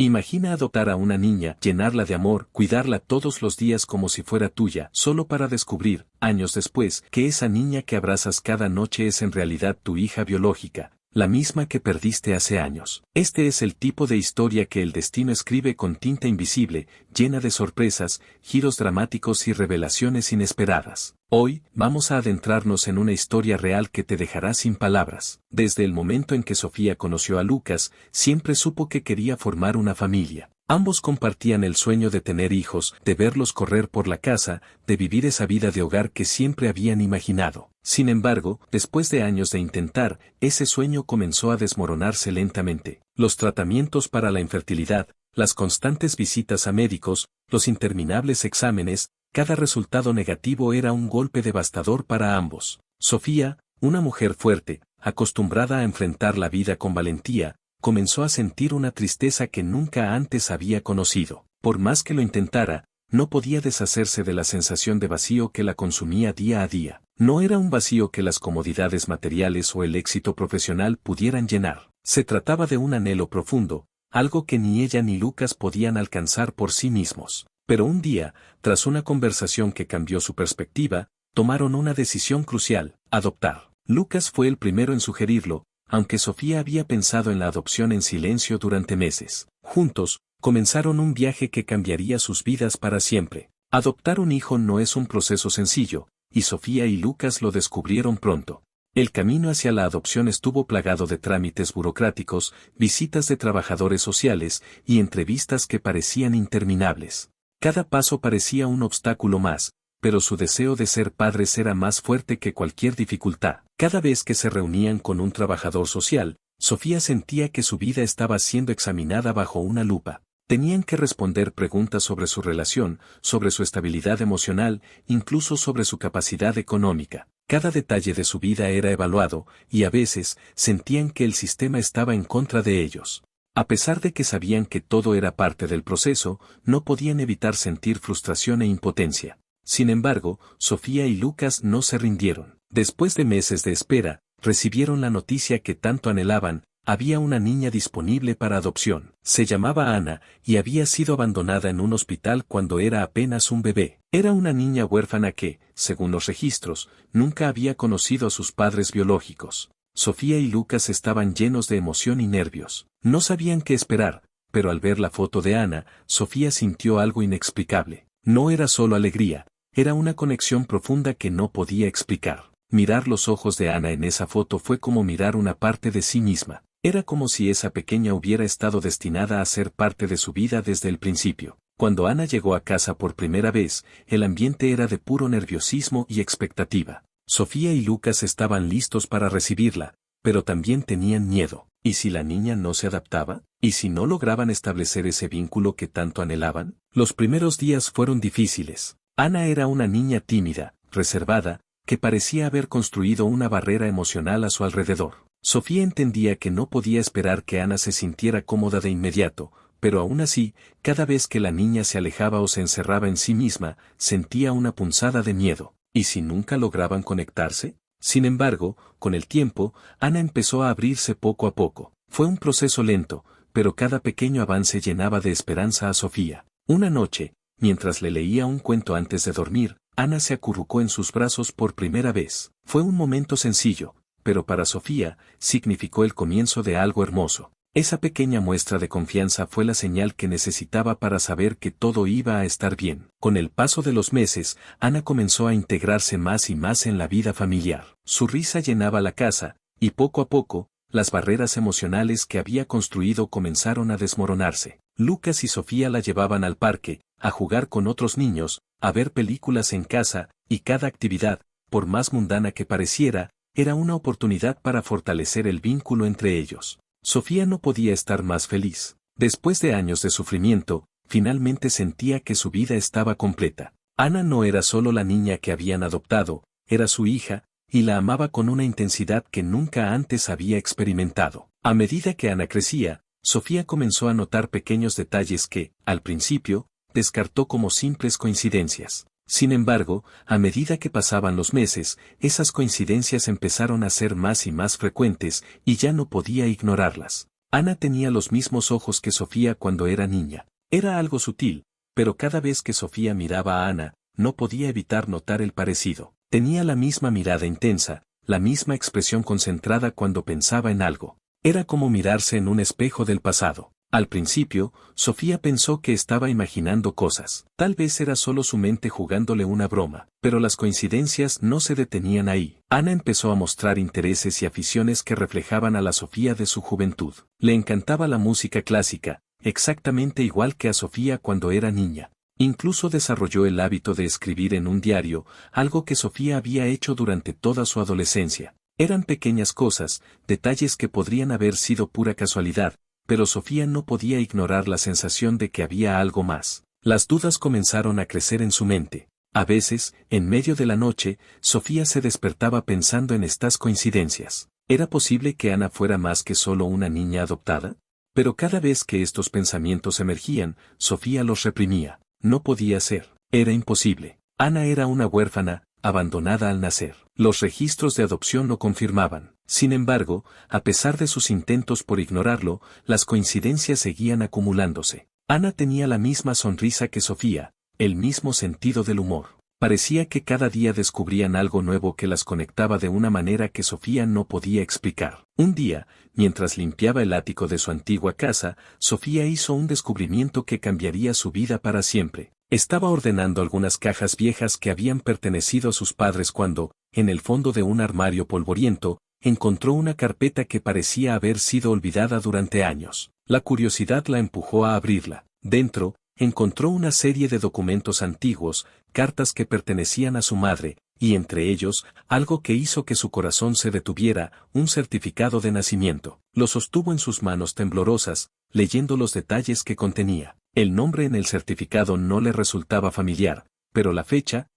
Imagina adoptar a una niña, llenarla de amor, cuidarla todos los días como si fuera tuya, solo para descubrir, años después, que esa niña que abrazas cada noche es en realidad tu hija biológica, la misma que perdiste hace años. Este es el tipo de historia que el destino escribe con tinta invisible, llena de sorpresas, giros dramáticos y revelaciones inesperadas. Hoy, vamos a adentrarnos en una historia real que te dejará sin palabras. Desde el momento en que Sofía conoció a Lucas, siempre supo que quería formar una familia. Ambos compartían el sueño de tener hijos, de verlos correr por la casa, de vivir esa vida de hogar que siempre habían imaginado. Sin embargo, después de años de intentar, ese sueño comenzó a desmoronarse lentamente. Los tratamientos para la infertilidad, las constantes visitas a médicos, los interminables exámenes, cada resultado negativo era un golpe devastador para ambos. Sofía, una mujer fuerte, acostumbrada a enfrentar la vida con valentía, comenzó a sentir una tristeza que nunca antes había conocido. Por más que lo intentara, no podía deshacerse de la sensación de vacío que la consumía día a día. No era un vacío que las comodidades materiales o el éxito profesional pudieran llenar. Se trataba de un anhelo profundo, algo que ni ella ni Lucas podían alcanzar por sí mismos. Pero un día, tras una conversación que cambió su perspectiva, tomaron una decisión crucial: adoptar. Lucas fue el primero en sugerirlo, aunque Sofía había pensado en la adopción en silencio durante meses. Juntos, comenzaron un viaje que cambiaría sus vidas para siempre. Adoptar un hijo no es un proceso sencillo, y Sofía y Lucas lo descubrieron pronto. El camino hacia la adopción estuvo plagado de trámites burocráticos, visitas de trabajadores sociales y entrevistas que parecían interminables. Cada paso parecía un obstáculo más, pero su deseo de ser padres era más fuerte que cualquier dificultad. Cada vez que se reunían con un trabajador social, Sofía sentía que su vida estaba siendo examinada bajo una lupa. Tenían que responder preguntas sobre su relación, sobre su estabilidad emocional, incluso sobre su capacidad económica. Cada detalle de su vida era evaluado, y a veces sentían que el sistema estaba en contra de ellos. A pesar de que sabían que todo era parte del proceso, no podían evitar sentir frustración e impotencia. Sin embargo, Sofía y Lucas no se rindieron. Después de meses de espera, recibieron la noticia que tanto anhelaban: había una niña disponible para adopción. Se llamaba Ana, y había sido abandonada en un hospital cuando era apenas un bebé. Era una niña huérfana que, según los registros, nunca había conocido a sus padres biológicos. Sofía y Lucas estaban llenos de emoción y nervios. No sabían qué esperar, pero al ver la foto de Ana, Sofía sintió algo inexplicable. No era solo alegría, era una conexión profunda que no podía explicar. Mirar los ojos de Ana en esa foto fue como mirar una parte de sí misma. Era como si esa pequeña hubiera estado destinada a ser parte de su vida desde el principio. Cuando Ana llegó a casa por primera vez, el ambiente era de puro nerviosismo y expectativa. Sofía y Lucas estaban listos para recibirla, pero también tenían miedo. ¿Y si la niña no se adaptaba? ¿Y si no lograban establecer ese vínculo que tanto anhelaban? Los primeros días fueron difíciles. Ana era una niña tímida, reservada, que parecía haber construido una barrera emocional a su alrededor. Sofía entendía que no podía esperar que Ana se sintiera cómoda de inmediato, pero aún así, cada vez que la niña se alejaba o se encerraba en sí misma, sentía una punzada de miedo. ¿Y si nunca lograban conectarse? Sin embargo, con el tiempo, Ana empezó a abrirse poco a poco. Fue un proceso lento, pero cada pequeño avance llenaba de esperanza a Sofía. Una noche, mientras le leía un cuento antes de dormir, Ana se acurrucó en sus brazos por primera vez. Fue un momento sencillo, pero para Sofía, significó el comienzo de algo hermoso. Esa pequeña muestra de confianza fue la señal que necesitaba para saber que todo iba a estar bien. Con el paso de los meses, Ana comenzó a integrarse más y más en la vida familiar. Su risa llenaba la casa, y poco a poco, las barreras emocionales que había construido comenzaron a desmoronarse. Lucas y Sofía la llevaban al parque, a jugar con otros niños, a ver películas en casa, y cada actividad, por más mundana que pareciera, era una oportunidad para fortalecer el vínculo entre ellos. Sofía no podía estar más feliz. Después de años de sufrimiento, finalmente sentía que su vida estaba completa. Ana no era solo la niña que habían adoptado, era su hija, y la amaba con una intensidad que nunca antes había experimentado. A medida que Ana crecía, Sofía comenzó a notar pequeños detalles que, al principio, descartó como simples coincidencias. Sin embargo, a medida que pasaban los meses, esas coincidencias empezaron a ser más y más frecuentes, y ya no podía ignorarlas. Ana tenía los mismos ojos que Sofía cuando era niña. Era algo sutil, pero cada vez que Sofía miraba a Ana, no podía evitar notar el parecido. Tenía la misma mirada intensa, la misma expresión concentrada cuando pensaba en algo. Era como mirarse en un espejo del pasado. Al principio, Sofía pensó que estaba imaginando cosas. Tal vez era solo su mente jugándole una broma, pero las coincidencias no se detenían ahí. Ana empezó a mostrar intereses y aficiones que reflejaban a la Sofía de su juventud. Le encantaba la música clásica, exactamente igual que a Sofía cuando era niña. Incluso desarrolló el hábito de escribir en un diario, algo que Sofía había hecho durante toda su adolescencia. Eran pequeñas cosas, detalles que podrían haber sido pura casualidad, pero Sofía no podía ignorar la sensación de que había algo más. Las dudas comenzaron a crecer en su mente. A veces, en medio de la noche, Sofía se despertaba pensando en estas coincidencias. ¿Era posible que Ana fuera más que solo una niña adoptada? Pero cada vez que estos pensamientos emergían, Sofía los reprimía. No podía ser. Era imposible. Ana era una huérfana, abandonada al nacer. Los registros de adopción lo confirmaban. Sin embargo, a pesar de sus intentos por ignorarlo, las coincidencias seguían acumulándose. Ana tenía la misma sonrisa que Sofía, el mismo sentido del humor. Parecía que cada día descubrían algo nuevo que las conectaba de una manera que Sofía no podía explicar. Un día, mientras limpiaba el ático de su antigua casa, Sofía hizo un descubrimiento que cambiaría su vida para siempre. Estaba ordenando algunas cajas viejas que habían pertenecido a sus padres cuando, en el fondo de un armario polvoriento, encontró una carpeta que parecía haber sido olvidada durante años. La curiosidad la empujó a abrirla. Dentro, encontró una serie de documentos antiguos, cartas que pertenecían a su madre, y entre ellos, algo que hizo que su corazón se detuviera, un certificado de nacimiento. Lo sostuvo en sus manos temblorosas, leyendo los detalles que contenía. El nombre en el certificado no le resultaba familiar, pero la fecha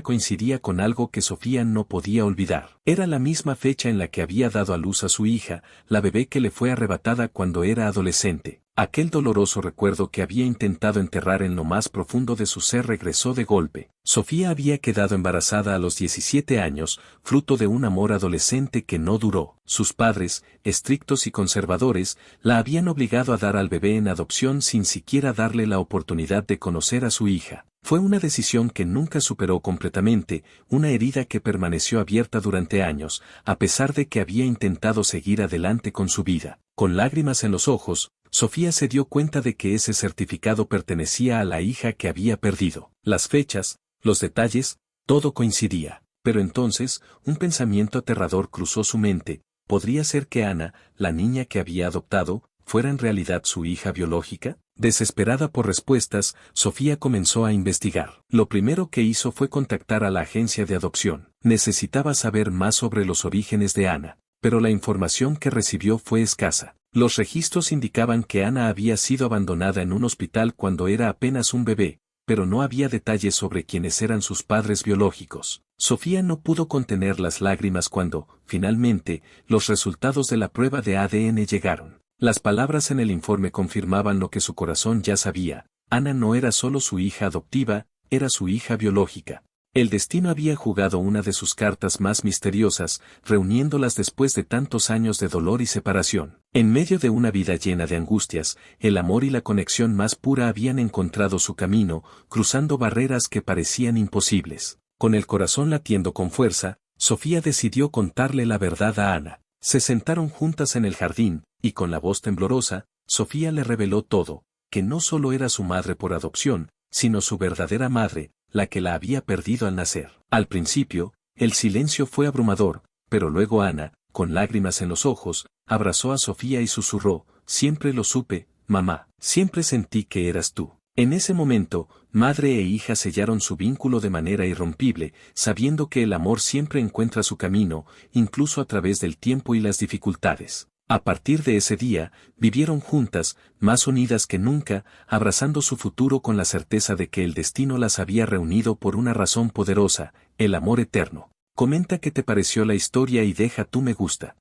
coincidía con algo que Sofía no podía olvidar. Era la misma fecha en la que había dado a luz a su hija, la bebé que le fue arrebatada cuando era adolescente. Aquel doloroso recuerdo que había intentado enterrar en lo más profundo de su ser regresó de golpe. Sofía había quedado embarazada a los 17 años, fruto de un amor adolescente que no duró. Sus padres, estrictos y conservadores, la habían obligado a dar al bebé en adopción sin siquiera darle la oportunidad de conocer a su hija. Fue una decisión que nunca superó completamente, una herida que permaneció abierta durante años, a pesar de que había intentado seguir adelante con su vida. Con lágrimas en los ojos, Sofía se dio cuenta de que ese certificado pertenecía a la hija que había perdido. Las fechas, los detalles, todo coincidía. Pero entonces, un pensamiento aterrador cruzó su mente. ¿Podría ser que Ana, la niña que había adoptado, fuera en realidad su hija biológica? Desesperada por respuestas, Sofía comenzó a investigar. Lo primero que hizo fue contactar a la agencia de adopción. Necesitaba saber más sobre los orígenes de Ana, pero la información que recibió fue escasa. Los registros indicaban que Ana había sido abandonada en un hospital cuando era apenas un bebé, pero no había detalles sobre quiénes eran sus padres biológicos. Sofía no pudo contener las lágrimas cuando, finalmente, los resultados de la prueba de ADN llegaron. Las palabras en el informe confirmaban lo que su corazón ya sabía. Ana no era solo su hija adoptiva, era su hija biológica. El destino había jugado una de sus cartas más misteriosas, reuniéndolas después de tantos años de dolor y separación. En medio de una vida llena de angustias, el amor y la conexión más pura habían encontrado su camino, cruzando barreras que parecían imposibles. Con el corazón latiendo con fuerza, Sofía decidió contarle la verdad a Ana. Se sentaron juntas en el jardín, y con la voz temblorosa, Sofía le reveló todo, que no solo era su madre por adopción, sino su verdadera madre, la que la había perdido al nacer. Al principio, el silencio fue abrumador, pero luego Ana, con lágrimas en los ojos, abrazó a Sofía y susurró, «Siempre lo supe, mamá, siempre sentí que eras tú». En ese momento, madre e hija sellaron su vínculo de manera irrompible, sabiendo que el amor siempre encuentra su camino, incluso a través del tiempo y las dificultades. A partir de ese día, vivieron juntas, más unidas que nunca, abrazando su futuro con la certeza de que el destino las había reunido por una razón poderosa, el amor eterno. Comenta qué te pareció la historia y deja tu me gusta.